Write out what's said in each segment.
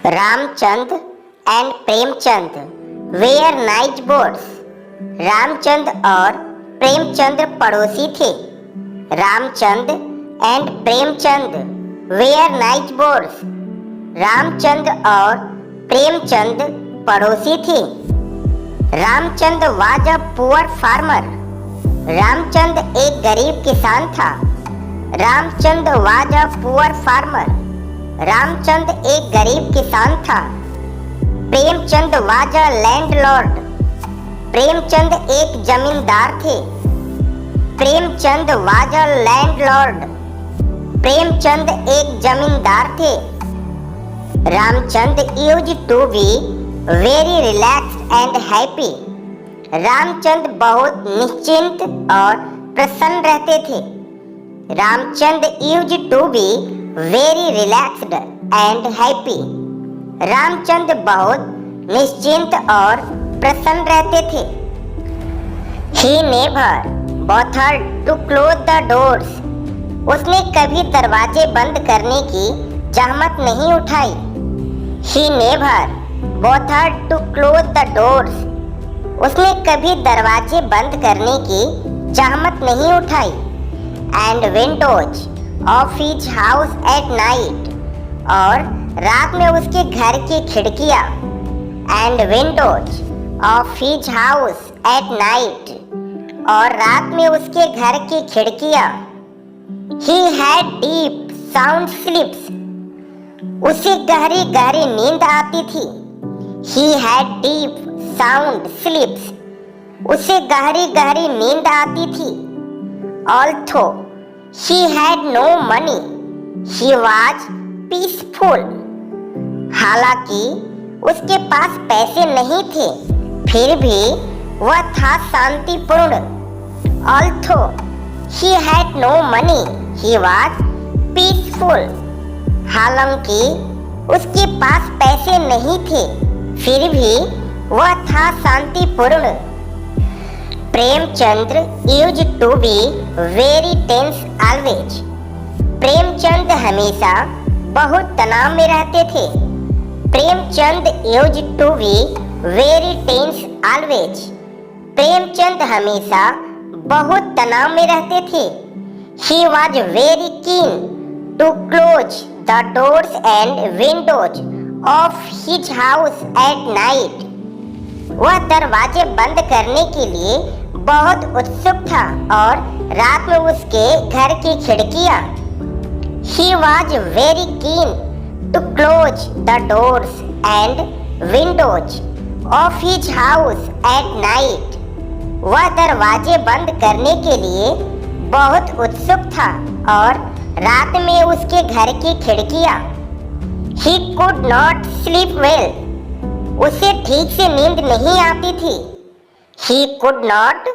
Ramchand and Premchand were neighbours. Ramchand और प्रेमचंद पड़ोसी थे। Ramchand and Premchand were neighbours. Ramchand और प्रेमचंद पड़ोसी थे। Ramchand was a poor farmer. Ramchand एक गरीब किसान था। Ramchand was a poor farmer. Ramchand एक गरीब किसान था। Premchand was a landlord. Premchand एक जमींदार थे। Premchand was a landlord. Premchand एक जमींदार थे। Ramchand used to be very relaxed and happy. Ramchand बहुत निश्चिंत और प्रसन्न रहते थे। Ramchand used to be very relaxed and happy. Ramchand बहुत निश्चिंत और प्रसन्न रहते थे। He never bothered to close the doors। उसने कभी दरवाजे बंद करने की जहमत नहीं उठाई। He never bothered to close the doors। उसने कभी दरवाजे बंद करने की जहमत नहीं उठाई। And windows of his house at night। और रात में उसके घर की खिड़कियाँ। And windows of his house at night। और रात में उसके घर की खिड़कियाँ। He had deep sound sleeps। उसे गहरी गहरी नींद आती थी। He had deep sound sleeps। उसे गहरी गहरी नींद आती थी। Although he had no money, he was peaceful। हालांकि उसके पास पैसे नहीं थे, फिर भी वह था शांतिपूर्ण। Although he had no money, he was peaceful। हालांकि उसके पास पैसे नहीं थे, फिर भी वह था शांतिपूर्ण। Premchand used to be very tense always. Premchand हमेशा बहुत तनाव में रहते थे। Premchand used to be very tense always. Premchand हमेशा बहुत तनाव में रहते थे। He was very keen to close the doors and windows of his house at night। वह दरवाजे बंद करने के लिए बहुत उत्सुक था और रात में उसके घर की खिड़कियाँ। He was very keen to close the doors and windows of his house at night। वह दरवाजे बंद करने के लिए बहुत उत्सुक था और रात में उसके घर की खिड़कियाँ। He could not sleep well। उसे ठीक से नींद नहीं आती थी। He could not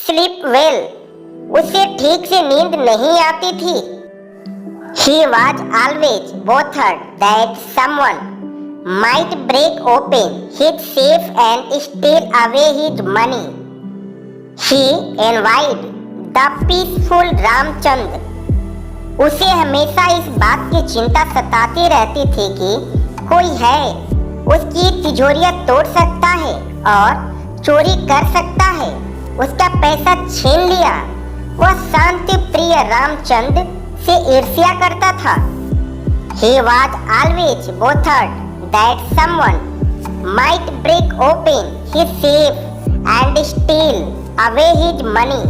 sleep well। उसे ठीक से नींद नहीं आती थी। He was always bothered that someone might break open his safe and steal away his money। He envied the peaceful Ramchand. उसे हमेशा इस बात की चिंता सताती रहती थी कि कोई है उसकी तिजोरियां तोड़ सकता है और चोरी कर सकता है, उसका पैसा छीन लिया। वह शांति प्रिय रामचंद से ईर्ष्या करता था। He was always bothered that someone might break open his safe and steal away his money।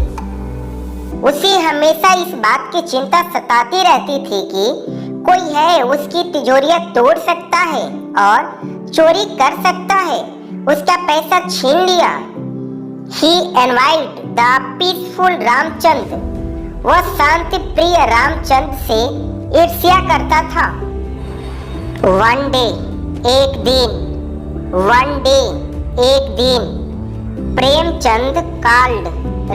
उसे हमेशा इस बात की चिंता सताती रहती थी कि कोई है उसकी तिजोरियां तोड़ सकता है और चोरी कर सकता है, उसका पैसा छीन लिया। He envied the peaceful Ramchand. वह शांति प्रिय रामचंद से ईर्ष्या करता था। One day एक दिन। One day एक दिन। Premchand called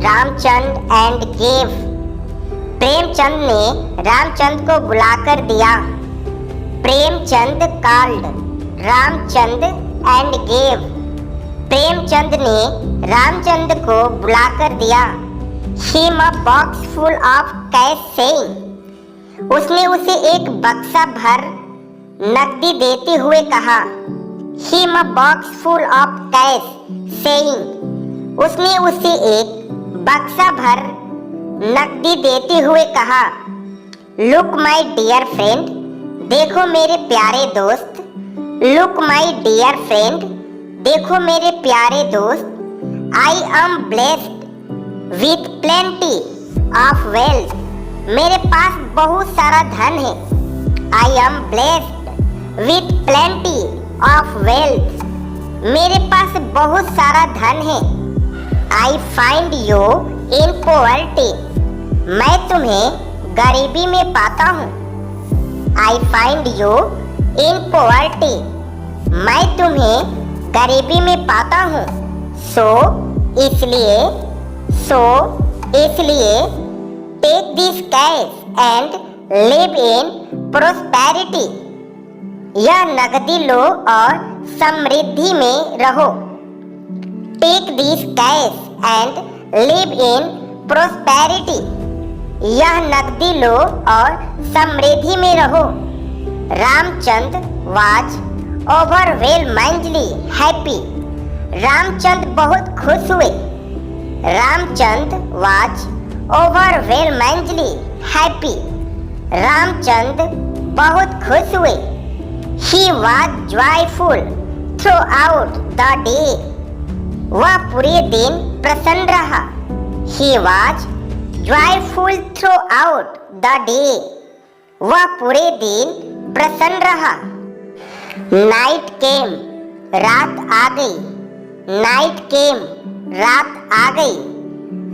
Ramchand and gave। Premchand ने रामचंद को बुलाकर दिया। Premchand called Ramchand and gave. Premchand ने रामचंद को बुलाकर दिया। Him a box full of cash saying। उसने उसे एक बक्सा भर नकदी देते हुए कहा। Him a box full of cash saying, उसने उसे एक बक्सा भर नकदी देते हुए कहा। लुक माई डियर फ्रेंड, देखो मेरे प्यारे दोस्त। लुक माई डियर फ्रेंड, देखो मेरे प्यारे दोस्त। I am blessed with plenty of wealth, मेरे पास बहुत सारा धन है। I am blessed with plenty of wealth, मेरे पास बहुत सारा धन है। I find you in poverty, मैं तुम्हें गरीबी में पाता हूँ। I find you in poverty, मैं तुम्हें गरीबी में पाता हूँ। इसलिए take this cash and live in prosperity, यह नगदी लो और समृद्धि में रहो। Take this cash and live in prosperity, यह नगदी लो और समृद्धि में रहो। Ramchandra was overwhelmingly happy, Ramchand बहुत खुश हुए। Ramchand was overwhelmingly happy, Ramchand बहुत खुश हुए। He was joyful through out the day, वह पूरे दिन प्रसन्न रहा। He was joyful through out the day, वह पूरे दिन प्रसन्न रहा। नाइट केम, रात आ गई। नाइट केम, रात आ गई।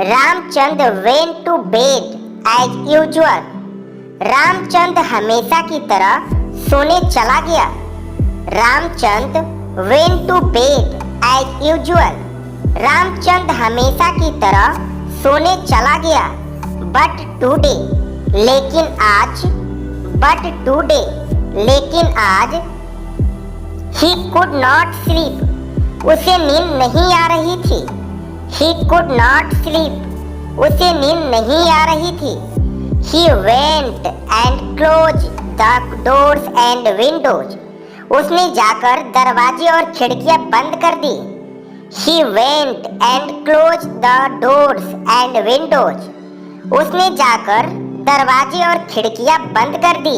Ramchand went to bed as usual, Ramchand हमेशा की तरह सोने चला गया। Ramchand went to bed as usual, Ramchand हमेशा की तरह सोने चला गया। बट टुडे, लेकिन आज। बट टुडे, लेकिन आज। ही कुड नॉट स्लीप, उसे नींद नहीं आ रही थी। ही कुड नॉट स्लीप, उसे नींद नहीं आ रही थी। He went and close the doors and windows, उसने जाकर दरवाजे और खिड़कियां बंद कर दी। He went and close the doors and windows, उसने जाकर दरवाजे और खिड़कियां बंद कर दी।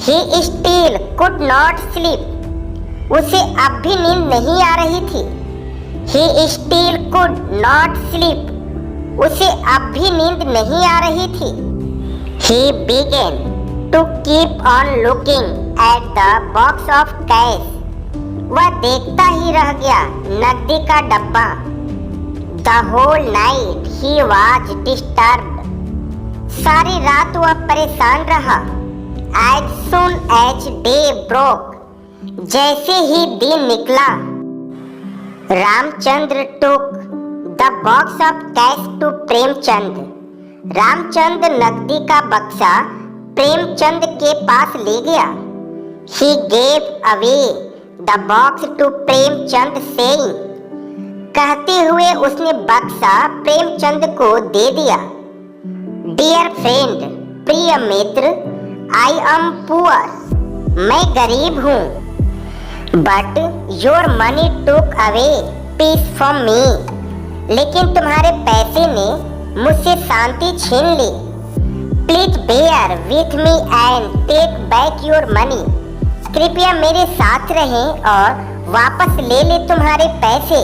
He still could not sleep, उसे अब भी नींद नहीं आ रही थी। He still could not sleep, उसे अब भी नींद नहीं आ रही थी। He began to keep on looking at the box of cash, वह देखता ही रह गया नकदी का डब्बा। The whole night he was disturbed, सारी रात वह परेशान रहा। As soon as day broke, जैसे ही दिन निकला। Ramchandra took the box of cash to Premchand, Ramchand नकदी का बक्सा प्रेमचंद के पास ले गया। He gave away the box to Premchand saying, कहते हुए उसने बक्सा प्रेमचंद को दे दिया। डियर फ्रेंड, प्रिय मित्र, आई एम पुअर, मैं गरीब हूँ। But your money took away peace from me, लेकिन तुम्हारे पैसे ने मुझसे शांति छीन ली। Please bear with me and take back your money, कृपया मेरे साथ रहें और वापस ले ले तुम्हारे पैसे।